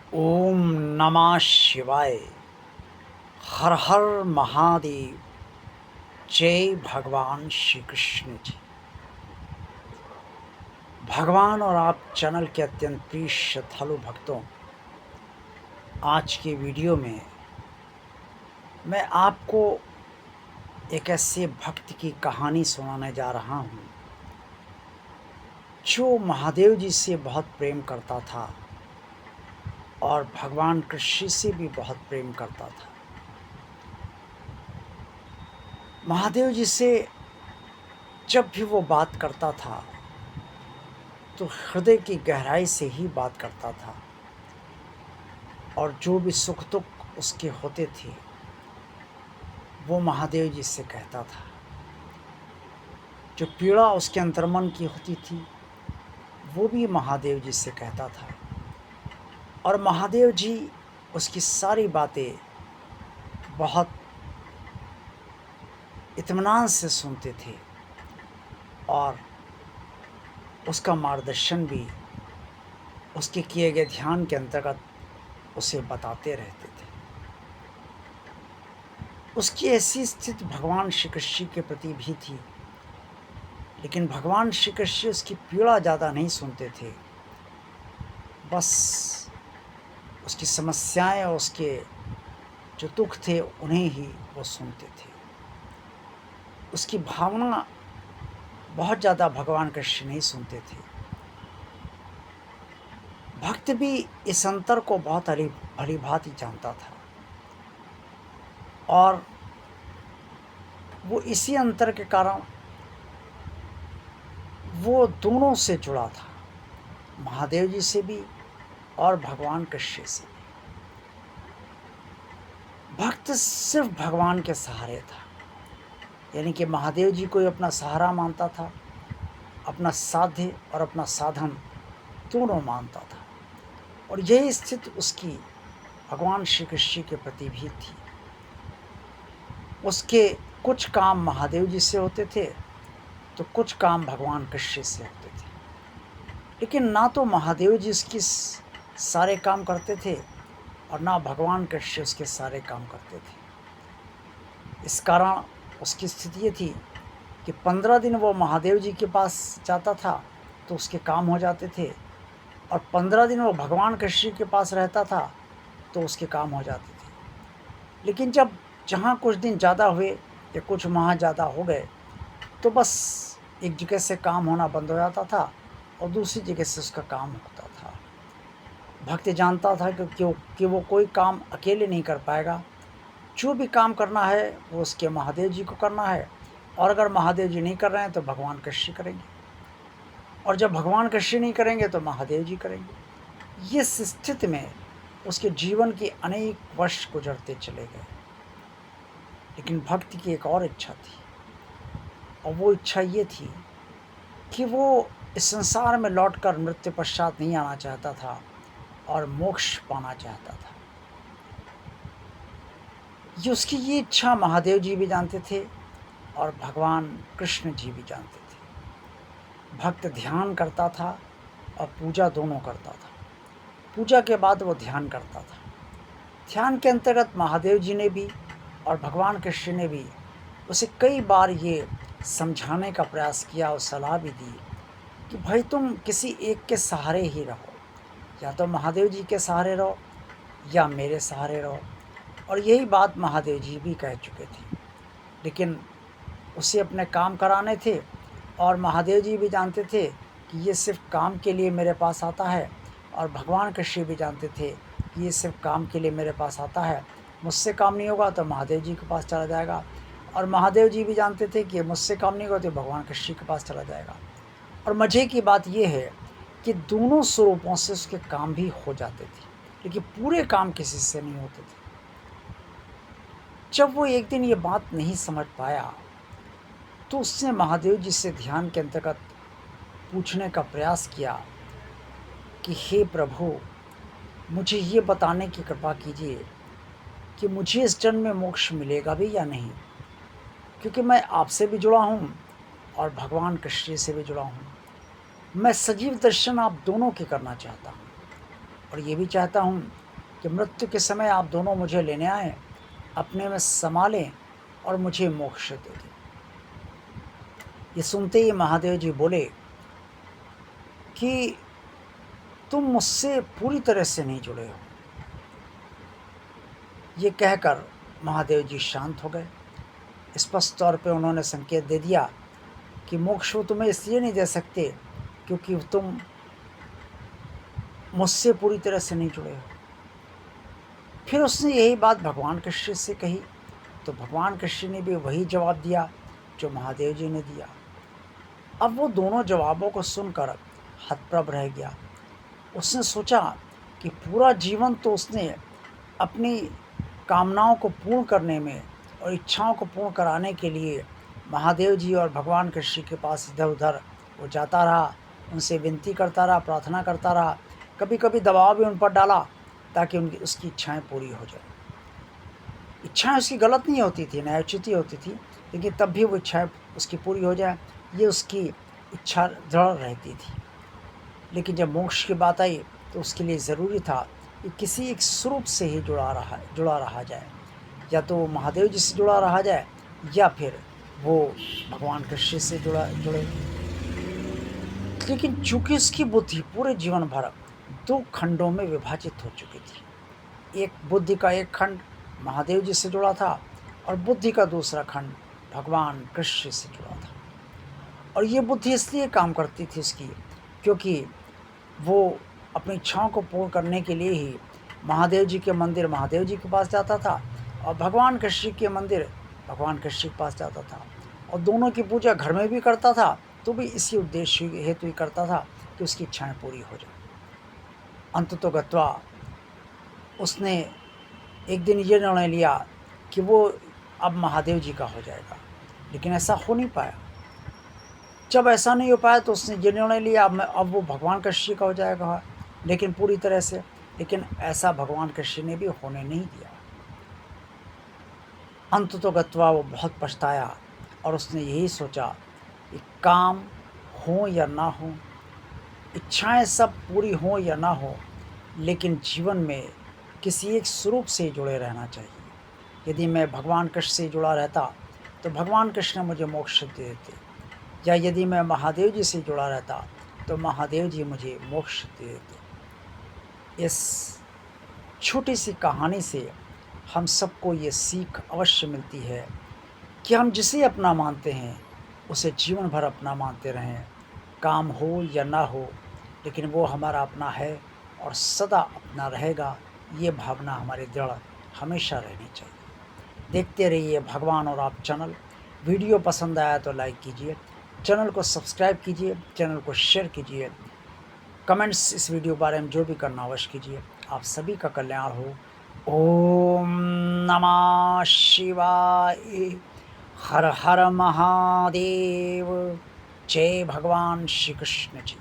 ओम नमः शिवाय। हर हर महादेव। जय भगवान श्री कृष्ण जी। भगवान और आप चैनल के अत्यंत प्रिय श्रद्धालु भक्तों, आज के वीडियो में मैं आपको एक ऐसे भक्त की कहानी सुनाने जा रहा हूँ जो महादेव जी से बहुत प्रेम करता था और भगवान कृष्ण से भी बहुत प्रेम करता था। महादेव जी से जब भी वो बात करता था तो हृदय की गहराई से ही बात करता था, और जो भी सुख दुख उसके होते थे वो महादेव जी से कहता था। जो पीड़ा उसके अंतर्मन की होती थी वो भी महादेव जी से कहता था, और महादेव जी उसकी सारी बातें बहुत इत्मीनान से सुनते थे और उसका मार्गदर्शन भी उसके किए गए ध्यान के अंतर्गत उसे बताते रहते थे। उसकी ऐसी स्थिति भगवान श्री कृष्ण के प्रति भी थी, लेकिन भगवान श्री कृष्ण उसकी पीड़ा ज़्यादा नहीं सुनते थे, बस उसकी समस्याएं और उसके जो दुख थे उन्हें ही वो सुनते थे। उसकी भावना बहुत ज़्यादा भगवान कृष्ण नहीं सुनते थे। भक्त भी इस अंतर को बहुत भली भांति जानता था, और वो इसी अंतर के कारण वो दोनों से जुड़ा था, महादेव जी से भी और भगवान कृष्ण से भी। भक्त सिर्फ भगवान के सहारे था, यानी कि महादेव जी को ही अपना सहारा मानता था, अपना साध्य और अपना साधन दोनों मानता था। और यही स्थिति उसकी भगवान श्री कृष्ण के प्रति भी थी। उसके कुछ काम महादेव जी से होते थे तो कुछ काम भगवान कृष्ण से होते थे, लेकिन ना तो महादेव जी उसकी सारे काम करते थे और ना भगवान कृष्ण उसके सारे काम करते थे। इस कारण उसकी स्थिति ये थी कि 15 दिन वो महादेव जी के पास जाता था तो उसके काम हो जाते थे, और 15 दिन वो भगवान कृष्ण के पास रहता था तो उसके काम हो जाते थे। लेकिन जब जहाँ कुछ दिन ज़्यादा हुए या कुछ माह ज़्यादा हो गए तो बस एक जगह से काम होना बंद हो जाता था और दूसरी जगह से उसका काम होता था। भक्त जानता था कि वो कोई काम अकेले नहीं कर पाएगा। जो भी काम करना है वो उसके महादेव जी को करना है, और अगर महादेव जी नहीं कर रहे हैं तो भगवान कृष्ण करेंगे, और जब भगवान कृष्ण नहीं करेंगे तो महादेव जी करेंगे। इस स्थिति में उसके जीवन के अनेक वर्ष गुजरते चले गए। लेकिन भक्त की एक और इच्छा थी, और वो इच्छा ये थी कि वो इस संसार में लौटकर मृत्यु पश्चात नहीं आना चाहता था और मोक्ष पाना चाहता था। उसकी ये इच्छा महादेव जी भी जानते थे और भगवान कृष्ण जी भी जानते थे। भक्त ध्यान करता था और पूजा दोनों करता था। पूजा के बाद वो ध्यान करता था। ध्यान के अंतर्गत महादेव जी ने भी और भगवान कृष्ण ने भी उसे कई बार ये समझाने का प्रयास किया और सलाह भी दी कि भाई तुम किसी एक के सहारे ही रहो, या तो महादेव जी के सहारे रहो या मेरे सहारे रहो। और यही बात महादेव जी भी कह चुके थे, लेकिन उसे अपने काम कराने थे, और महादेव जी भी जानते थे कि ये सिर्फ काम के लिए मेरे पास आता है, और भगवान कृष्ण भी जानते थे कि ये सिर्फ काम के लिए मेरे पास आता है। मुझसे काम नहीं होगा तो महादेव जी के पास चला जाएगा, और महादेव जी भी जानते थे कि मुझसे काम नहीं होगा तो भगवान कृष्ण के पास चला जाएगा। और मज़े की बात यह है कि दोनों स्वरूपों से उसके काम भी हो जाते थे, लेकिन पूरे काम किसी से नहीं होते थे। जब वो एक दिन ये बात नहीं समझ पाया तो उसने महादेव जी से ध्यान के अंतर्गत पूछने का प्रयास किया कि हे प्रभु, मुझे ये बताने की कृपा कीजिए कि मुझे इस जन्म में मोक्ष मिलेगा भी या नहीं, क्योंकि मैं आपसे भी जुड़ा हूँ और भगवान कृष्ण से भी जुड़ा हूँ। मैं सजीव दर्शन आप दोनों के करना चाहता हूँ। और ये भी चाहता हूँ कि मृत्यु के समय आप दोनों मुझे लेने आएँ, अपने में समा लें और मुझे मोक्ष दे दें। ये सुनते ही महादेव जी बोले कि तुम मुझसे पूरी तरह से नहीं जुड़े हो। ये कहकर महादेव जी शांत हो गए। स्पष्ट तौर पे उन्होंने संकेत दे दिया कि मोक्ष वो तुम्हें इसलिए नहीं दे सकते क्योंकि तुम मुझसे पूरी तरह से नहीं जुड़े हो। फिर उसने यही बात भगवान कृष्ण से कही, तो भगवान कृष्ण ने भी वही जवाब दिया जो महादेव जी ने दिया। अब वो दोनों जवाबों को सुनकर हतप्रभ रह गया। उसने सोचा कि पूरा जीवन तो उसने अपनी कामनाओं को पूर्ण करने में और इच्छाओं को पूर्ण कराने के लिए महादेव जी और भगवान कृष्ण के पास इधर उधर वो जाता रहा, उनसे विनती करता रहा, प्रार्थना करता रहा, कभी कभी दबाव भी उन पर डाला ताकि उनकी उसकी इच्छाएं पूरी हो जाए। इच्छाएं उसकी गलत नहीं होती थी, न्यायोचित ही होती थी, लेकिन तब भी वो इच्छाएं उसकी पूरी हो जाए, ये उसकी इच्छा दृढ़ रहती थी। लेकिन जब मोक्ष की बात आई तो उसके लिए ज़रूरी था कि किसी एक स्वरूप से ही जुड़ा रहा जाए, या तो महादेव जी से जुड़ा रहा जाए या फिर वो भगवान कृष्ण से जुड़े। लेकिन चूंकि उसकी बुद्धि पूरे जीवन भर दो खंडों में विभाजित हो चुकी थी, एक बुद्धि का एक खंड महादेव जी से जुड़ा था और बुद्धि का दूसरा खंड भगवान कृष्ण से जुड़ा था। और ये बुद्धि इसलिए काम करती थी उसकी क्योंकि वो अपनी इच्छाओं को पूर्ण करने के लिए ही महादेव जी के मंदिर महादेव जी के पास जाता था और भगवान कृष्ण के मंदिर भगवान कृष्ण के पास जाता था, और दोनों की पूजा घर में भी करता था तो भी इसी उद्देश्य हेतु ही करता था कि उसकी इच्छाएं पूरी हो जाए। अंततो गत्वा उसने एक दिन ये निर्णय लिया कि वो अब महादेव जी का हो जाएगा, लेकिन ऐसा हो नहीं पाया। जब ऐसा नहीं हो पाया तो उसने ये निर्णय लिया अब वो भगवान कृष्ण का हो जाएगा, लेकिन पूरी तरह से। लेकिन ऐसा भगवान कृष्ण ने भी होने नहीं दिया। अंततो गत्वा वो बहुत पछताया और उसने यही सोचा कि काम हो या ना हो, इच्छाएं सब पूरी हो या ना हो, लेकिन जीवन में किसी एक स्वरूप से जुड़े रहना चाहिए। यदि मैं भगवान कृष्ण से जुड़ा रहता तो भगवान कृष्ण मुझे मोक्ष दे देते, या यदि मैं महादेव जी से जुड़ा रहता तो महादेव जी मुझे मोक्ष दे देते। इस छोटी सी कहानी से हम सबको ये सीख अवश्य मिलती है कि हम जिसे अपना मानते हैं उसे जीवन भर अपना मानते रहें, काम हो या ना हो, लेकिन वो हमारा अपना है और सदा अपना रहेगा। ये भावना हमारे दृढ़ हमेशा रहनी चाहिए। देखते रहिए भगवान और आप चैनल। वीडियो पसंद आया तो लाइक कीजिए, चैनल को सब्सक्राइब कीजिए, चैनल को शेयर कीजिए, कमेंट्स इस वीडियो बारे में जो भी करना अवश्य कीजिए। आप सभी का कल्याण हो। ओम नमः शिवाय। हर हर महादेव। जय भगवान श्री कृष्ण जी।